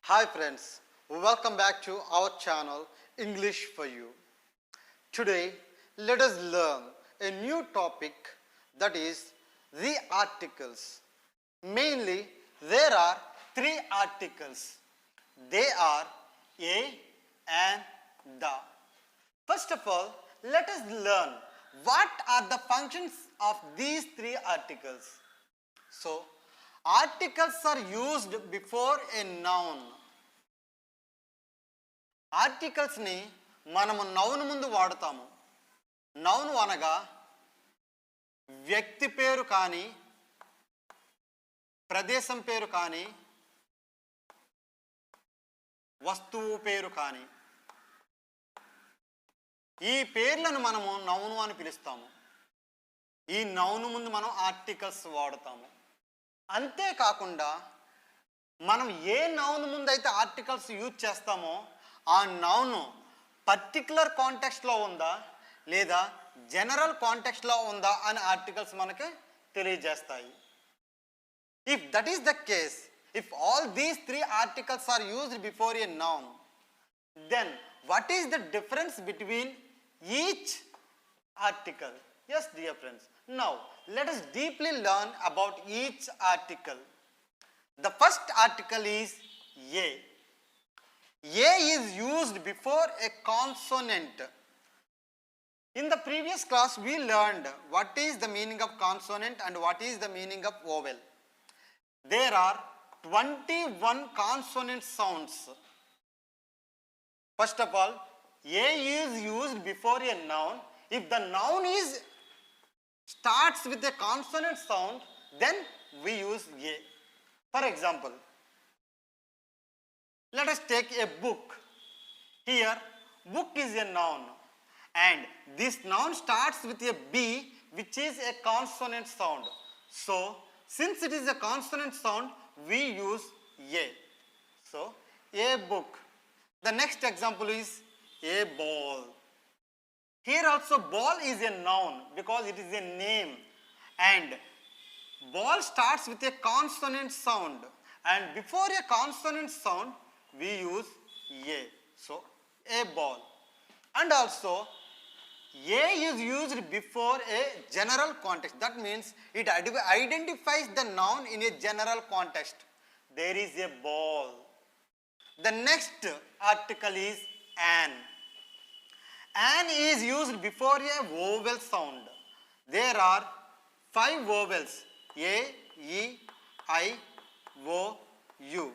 Hi friends, welcome back to our channel English for You. Today let us learn a new topic, that is the articles. Mainly there are three articles. They are a and the. First of all, let us learn what are the functions of these three articles. So, articles are used before a noun. ఆర్టికల్స్ని మనము noun ముందు వాడుతాము. Noun అనగా వ్యక్తి పేరు కానీ, ప్రదేశం పేరు కానీ, వస్తువు పేరు కానీ, ఈ పేర్లను మనము నౌను అని పిలుస్తాము. ఈ నౌను ముందు మనం ఆర్టికల్స్ వాడుతాము. అంతేకాకుండా మనం ఏ నౌన్ ముందు అయితే ఆర్టికల్స్ యూజ్ చేస్తామో ఆ నౌన్ పర్టికులర్ కాంటెక్స్ట్లో ఉందా లేదా జనరల్ కాంటెక్స్ట్లో ఉందా అని ఆర్టికల్స్ మనకి తెలియజేస్తాయి. If that is the case, if all these three articles are used before a noun, then what is the difference between each article? Yes, dear friends. Now, let us deeply learn about each article. The first article is a. A is used before a consonant. In the previous class, we learned what is the meaning of consonant and what is the meaning of vowel. There are 21 consonant sounds. First of all, a is used before a noun. If the noun starts with a consonant sound, then we use a. For example, let us take a book. Here, book is a noun, and this noun starts with a B, which is a consonant sound. So, since it is a consonant sound, we use a. So, a book. The next example is a ball. Here also ball is a noun because it is a name, and ball starts with a consonant sound, and before a consonant sound we use a. So, a ball. And also a is used before a general context. That means it identifies the noun in a general context. There is a ball. The next article is an. An is used before a vowel sound. There are 5 vowels: a, e, I, o, u.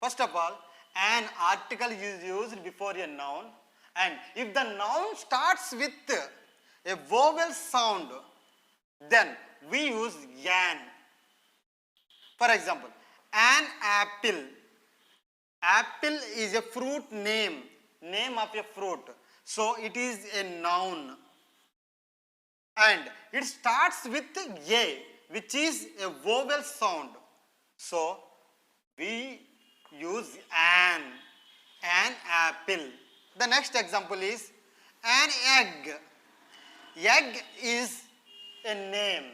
First of all, an article is used before a noun, and if the noun starts with a vowel sound, then we use an. For example, an apple. Apple is a fruit name of a fruit. So it is a noun, and it starts with a, which is a vowel sound. So we use an apple. The next example is an egg. Egg is a name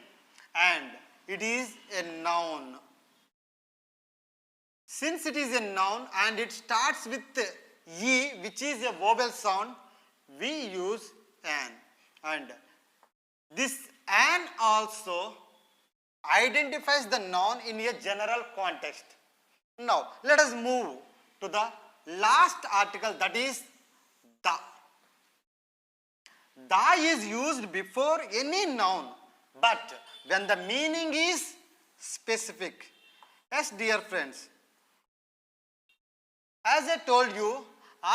and it is a noun. Since it is a noun and it starts with e, which is a vowel sound, we use an. And this an also identifies the noun in a general context. Now, let us move to the last article, that is the. The is used before any noun, but when the meaning is specific. Yes, dear friends, as I told you,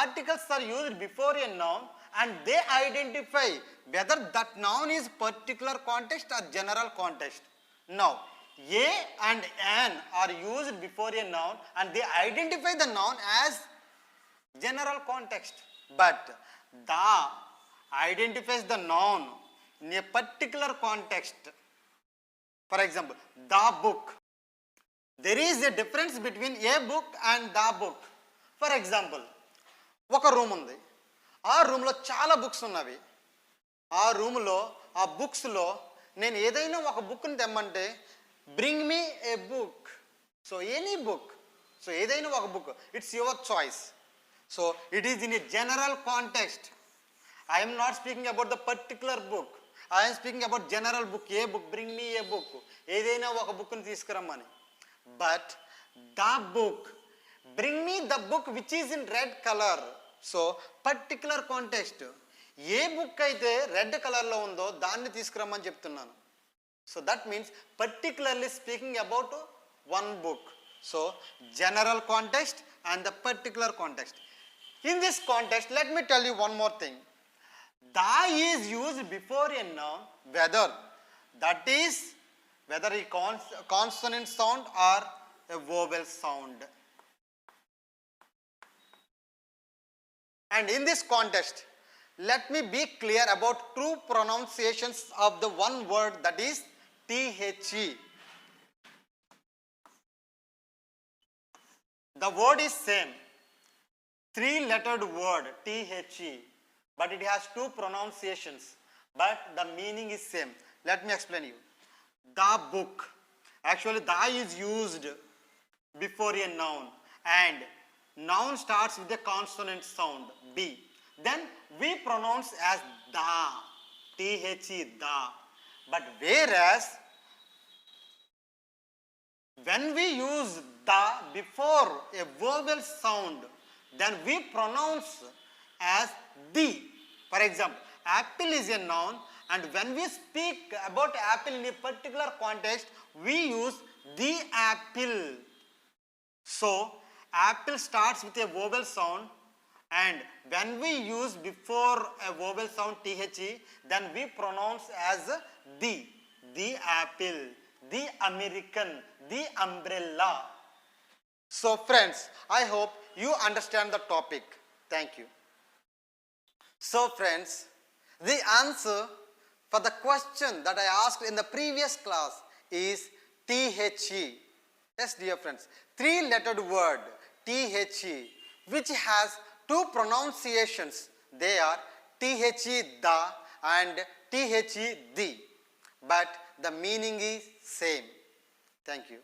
articles are used before a noun and they identify whether that noun is particular context or general context. Now, a and an are used before a noun and they identify the noun as general context, but the identifies the noun in a particular context. For example, the book. There is a difference between a book and the book. For example, ఒక room ఉంది, ఆ రూమ్లో చాలా books ఉన్నవి. ఆ రూమ్లో ఆ బుక్స్లో నేను ఏదైనా ఒక బుక్ని తెమ్మంటే, bring me a book. So any book. So ఏదైనా ఒక book, it's your choice. So it is in a general context. I am not speaking about the particular book. I am speaking about general book. A book, bring me a book. ఏదైనా ఒక బుక్ని తీసుకురమ్మని. But the book, bring me the book which is in red color. So particular context. A book అయితే red కలర్లో ఉందో దాన్ని తీసుకురమ్మని చెప్తున్నాను. So that means particularly speaking about one book. So general context and the particular context. In this context, let me tell you one more thing. The is used before a noun, whether a consonant sound or a vowel sound. And in this context, let me be clear about true pronunciations of the one word, that is the. The word is same, 3-lettered word, the. But it has two pronunciations, but the meaning is same. Let me explain you. The book, actually the is used before a noun, and noun starts with a consonant sound, b. Then we pronounce as the, the. But whereas when we use the before a vowel sound, then we pronounce as the. For example, apple is a noun, and when we speak about apple in a particular context, we use the apple. So apple starts with a vowel sound, and when we use before a vowel sound the, then we pronounce as the apple, the American, the umbrella. So friends, I hope you understand the topic. Thank you. So friends, the answer for the question that I asked in the previous class is the. Yes dear friends, 3-lettered word the, which has two pronunciations. They are the and the, but the meaning is same. Thank you.